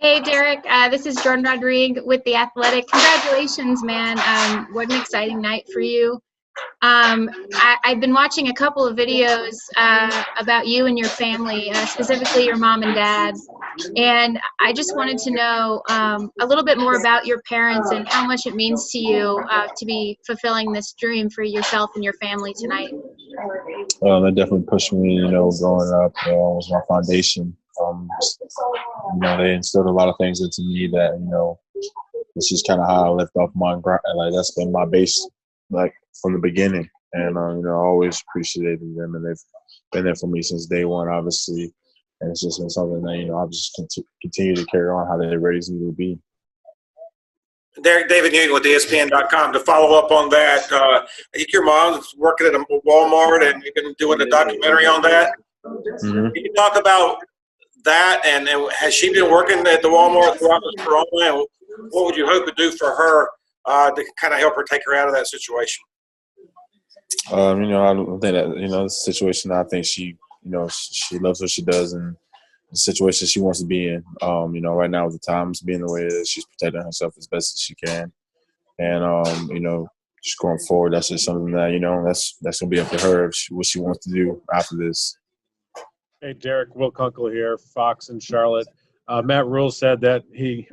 Hey, Derrick. This is Jordan Rodriguez with The Athletic. Congratulations, man. What an exciting night for you. I've been watching a couple of videos about you and your family, specifically your mom and dad. And I just wanted to know a little bit more about your parents and how much it means to you to be fulfilling this dream for yourself and your family tonight. That definitely pushed me, growing up was my foundation. They instilled a lot of things into me that, it's just kind of how I lift off my grind. Like, that's been my base, like, from the beginning. And, I always appreciated them, and they've been there for me since day one, obviously. And it's just been something that, I've just continue to carry on how they raised me to be. Derrick, David Newton with ESPN.com. To follow up on that, I think your mom's working at a Walmart and you've been doing a documentary on that. Mm-hmm. Can you talk about that, and has she been working at the Walmart throughout this corona? And what would you hope to do for her to kind of help her take her out of that situation? I think that, the situation, I think she loves what she does and the situation she wants to be in. Right now with the times being the way it is, she's protecting herself as best as she can. And, just going forward, that's just something that, that's going to be up to her, what she wants to do after this. Hey, Derrick, Will Kunkel here, Fox in Charlotte. Matt Rule said that he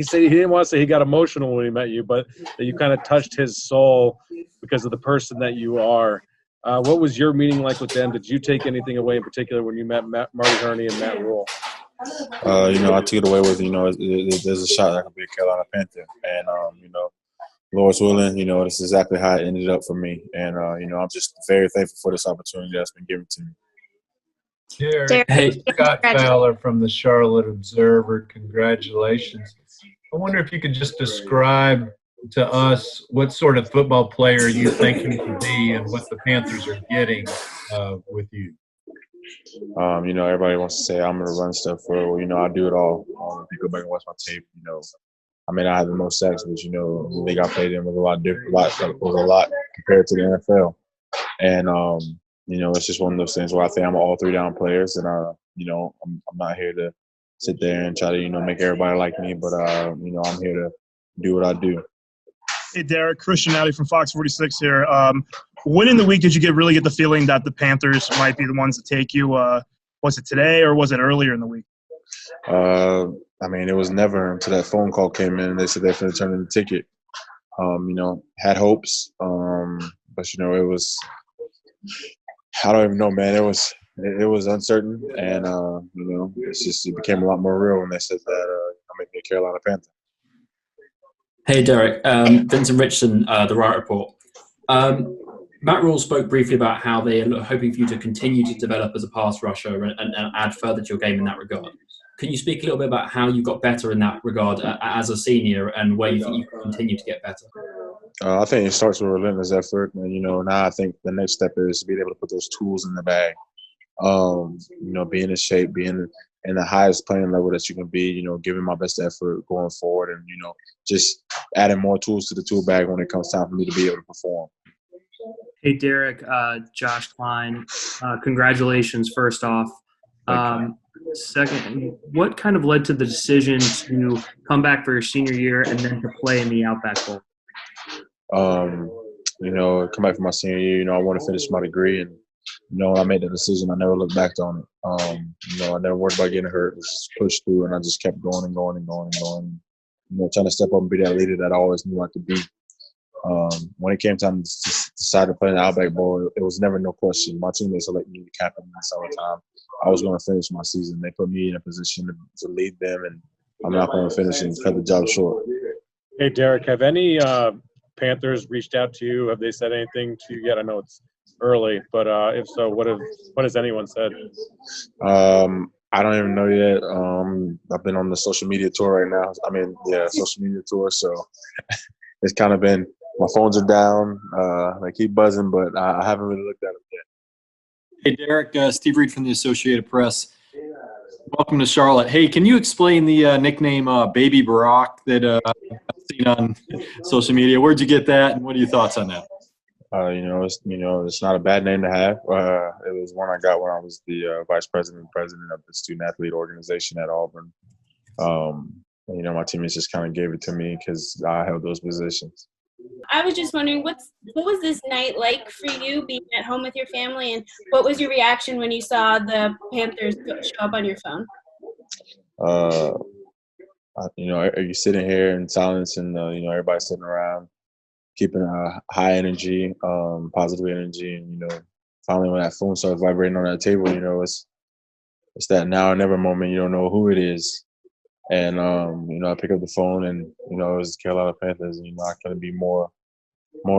said he didn't want to say he got emotional when he met you, but that you kind of touched his soul because of the person that you are. What was your meeting like with them? Did you take anything away in particular when you met Marty Herney and Matt Rule? I took it away with, there's a shot that could be a Carolina Panther. And, Lord's willing, this is exactly how it ended up for me. And, I'm just very thankful for this opportunity that's been given to me. Derrick, hey, Scott Fowler from the Charlotte Observer. Congratulations. I wonder if you could just describe to us what sort of football player you think you can be and what the Panthers are getting with you. Everybody wants to say I'm going to run stuff for, I do it all. If you go back and watch my tape, I may not have the most sacks, but, the league I played in was a lot different, was a lot compared to the NFL. And, it's just one of those things where I think I'm all three down players, and I'm not here to sit there and try to make everybody like me, but I'm here to do what I do. Hey, Derrick, Christian Alley from Fox 46 here. When in the week did you really get the feeling that the Panthers might be the ones to take you? Was it today or was it earlier in the week? It was never until that phone call came in and they said they're going to turn in the ticket. Had hopes, but it was. I don't even know, man. It was uncertain, and it became a lot more real when they said that I'm making a Carolina Panther. Hey, Derrick. Vincent Richardson, The Riot Report. Matt Rule spoke briefly about how they are hoping for you to continue to develop as a pass rusher and add further to your game in that regard. Can you speak a little bit about how you got better in that regard as a senior and where you think you can continue to get better? I think it starts with relentless effort. And, now I think the next step is being able to put those tools in the bag. Being in shape, being in the highest playing level that you can be, giving my best effort going forward and, just adding more tools to the tool bag when it comes time for me to be able to perform. Hey, Derrick, Josh Klein, congratulations first off. Second, what kind of led to the decision to come back for your senior year and then to play in the Outback Bowl? Come back for my senior year, I want to finish my degree, and, when I made that decision, I never looked back on it. I never worried about getting hurt, just pushed through, and I just kept going and going and going and going. Trying to step up and be that leader that I always knew I could be. When it came time to decide to play in the Outback Bowl, it was never no question. My teammates selected me to captain in the summertime. I was going to finish my season. They put me in a position to lead them, and I'm not going to finish and cut the job short. Hey, Derrick, have any Panthers reached out to you? Have they said anything to you yet? I know it's early, but if so, what has anyone said? I don't even know yet. I've been on the social media tour right now. Social media tour, so it's kind of been – my phones are down. They keep buzzing, but I haven't really looked at them yet. Hey, Derrick, Steve Reed from the Associated Press. Welcome to Charlotte. Hey, can you explain the nickname Baby Barack that I've seen on social media? Where'd you get that, and what are your thoughts on that? It's not a bad name to have. It was one I got when I was the vice president and president of the student athlete organization at Auburn. You know, my teammates just kind of gave it to me because I held those positions. I was just wondering, what was this night like for you, being at home with your family, and what was your reaction when you saw the Panthers show up on your phone? You know, you're sitting here in silence, and you know, everybody's sitting around, keeping a high energy, positive energy, and you know, finally when that phone starts vibrating on that table, you know, it's that now or never moment. You don't know who it is, and you know, I pick up the phone, and you know, it was the Carolina Panthers, and you know, I couldn't be more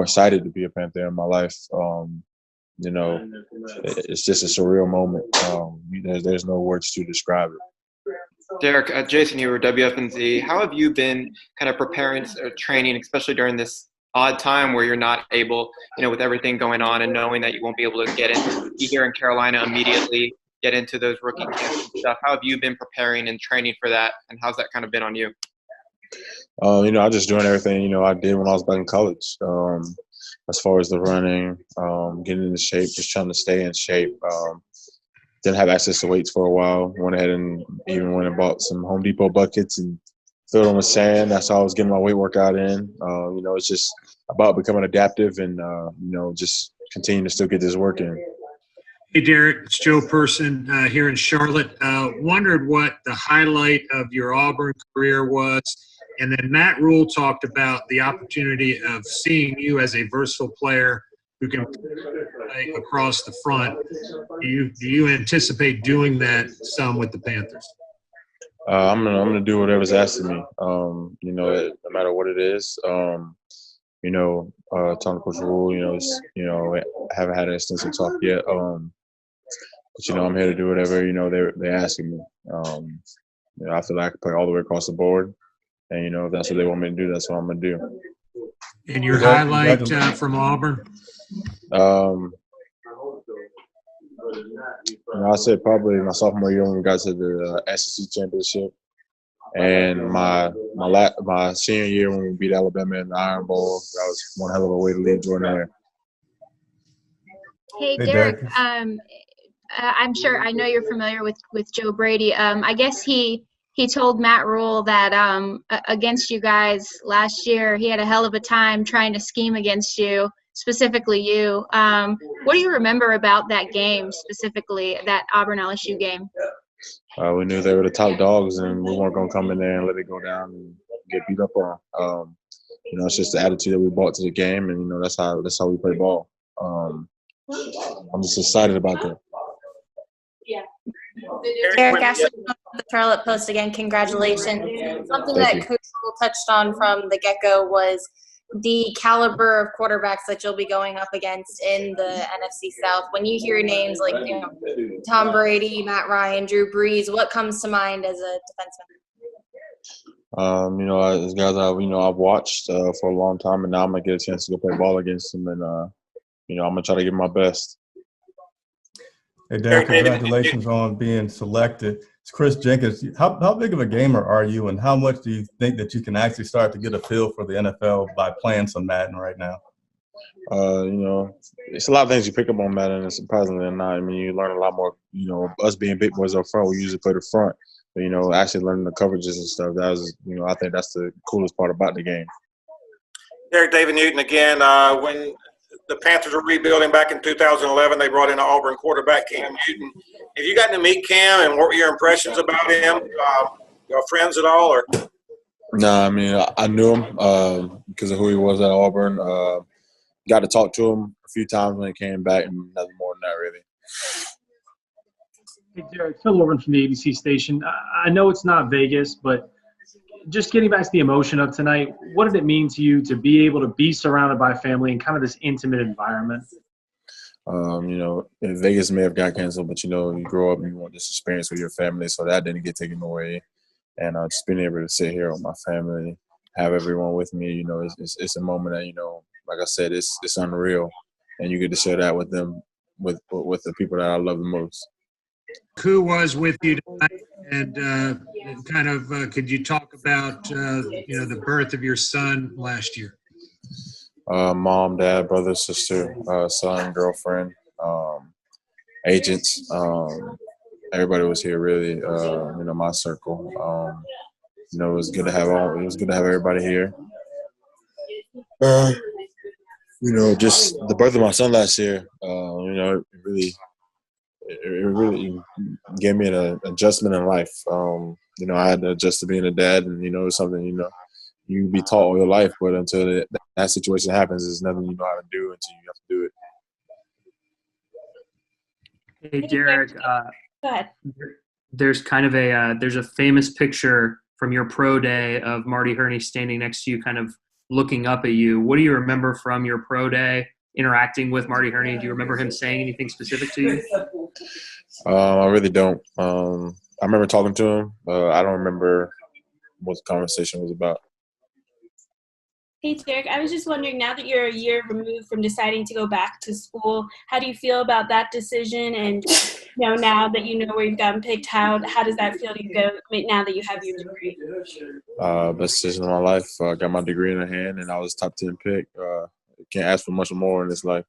excited to be a Panther in my life. You know, it's just a surreal moment. There's no words to describe it. Derrick, Jason, you were WFNZ. How have you been kind of preparing, training, especially during this odd time where you're not able, you know, with everything going on and knowing that you won't be able to be here in Carolina immediately, get into those rookie camps and stuff? How have you been preparing and training for that, and how's that kind of been on you? You know, I just doing everything, you know, I did when I was back in college. As far as the running, getting into shape, just trying to stay in shape. Didn't have access to weights for a while. Went ahead and even went and bought some Home Depot buckets and filled them with sand. That's how I was getting my weight workout in. You know, it's just about becoming adaptive and, you know, just continue to still get this work in. Hey, Derrick, it's Joe Person here in Charlotte. Wondered what the highlight of your Auburn career was. And then Matt Rule talked about the opportunity of seeing you as a versatile player who can play across the front. Do you anticipate doing that some with the Panthers? I'm gonna do whatever's asked of me. You know, no matter what it is. You know, talking to Coach Rule, you know, I haven't had an extensive talk yet. But you know, I'm here to do whatever they're asking me. You know, I feel like I can play all the way across the board, and you know, if that's what they want me to do, that's what I'm gonna do. And your highlight from Auburn? You know, I said probably my sophomore year when we got to the SEC championship, and my senior year when we beat Alabama in the Iron Bowl. That was one hell of a way to leave Jordan there. Hey, Derrick. I'm sure I know you're familiar with Joe Brady. I guess he told Matt Rule that against you guys last year, he had a hell of a time trying to scheme against you, specifically you. What do you remember about that game, specifically that Auburn LSU game? We knew they were the top dogs, and we weren't going to come in there and let it go down and get beat up on. You know, it's just the attitude that we brought to the game, and you know, that's how we play ball. I'm just excited about that. Derrick, Ashley from the Charlotte Post again. Congratulations. Something that Coach Rule touched on from the get-go was the caliber of quarterbacks that you'll be going up against in the NFC South. When you hear names like, you know, Tom Brady, Matt Ryan, Drew Brees, what comes to mind as a defenseman? You know, as guys I've watched for a long time, and now I'm gonna get a chance to go play ball against them, and you know, I'm gonna try to give my best. Hey, Derrick, congratulations on being selected. It's Chris Jenkins. How big of a gamer are you, and how much do you think that you can actually start to get a feel for the NFL by playing some Madden right now? You know, it's a lot of things you pick up on Madden, and surprisingly not. I mean, you learn a lot more. You know, us being big boys up front, we usually play the front. But, you know, actually learning the coverages and stuff, that was, you know, I think that's the coolest part about the game. Derrick, David Newton again. When the Panthers were rebuilding back in 2011, they brought in an Auburn quarterback, Cam Newton. Have you gotten to meet Cam, and what were your impressions about him? Y'all friends at all? Or? No, I mean, I knew him because of who he was at Auburn. Got to talk to him a few times when he came back, and nothing more than that, really. Hey, Derrick, Phil Orban from the ABC station. I know it's not Vegas, but just getting back to the emotion of tonight, what did it mean to you to be able to be surrounded by family in kind of this intimate environment? You know, Vegas may have got canceled, but, you know, you grow up and you want this experience with your family, so that didn't get taken away. And just being able to sit here with my family, have everyone with me, you know, it's a moment that, you know, like I said, it's unreal. And you get to share that with them, with the people that I love the most. Who was with you tonight, and kind of could you talk about you know, the birth of your son last year? Mom, dad, brother, sister, son, girlfriend, agents. Everybody was here, really. You know, my circle. You know, it was good to have everybody here. You know, just the birth of my son last year. You know, it really gave me an adjustment in life. You know, I had to adjust to being a dad, and you know, it's something you be taught all your life, but until that situation happens, there's nothing you know how to do until you have to do it. Hey, Derrick. Go ahead. There's kind of there's a famous picture from your pro day of Marty Herney standing next to you, kind of looking up at you. What do you remember from your pro day interacting with Marty Herney? Do you remember him saying anything specific to you? I really don't. I remember talking to him. I don't remember what the conversation was about. Hey, Derrick, I was just wondering, now that you're a year removed from deciding to go back to school, how do you feel about that decision? And, you know, now that you know where you've gotten picked, how does that feel to you go now that you have your degree? Best decision of my life. I got my degree in hand, and I was top 10 pick. Can't ask for much more in this life.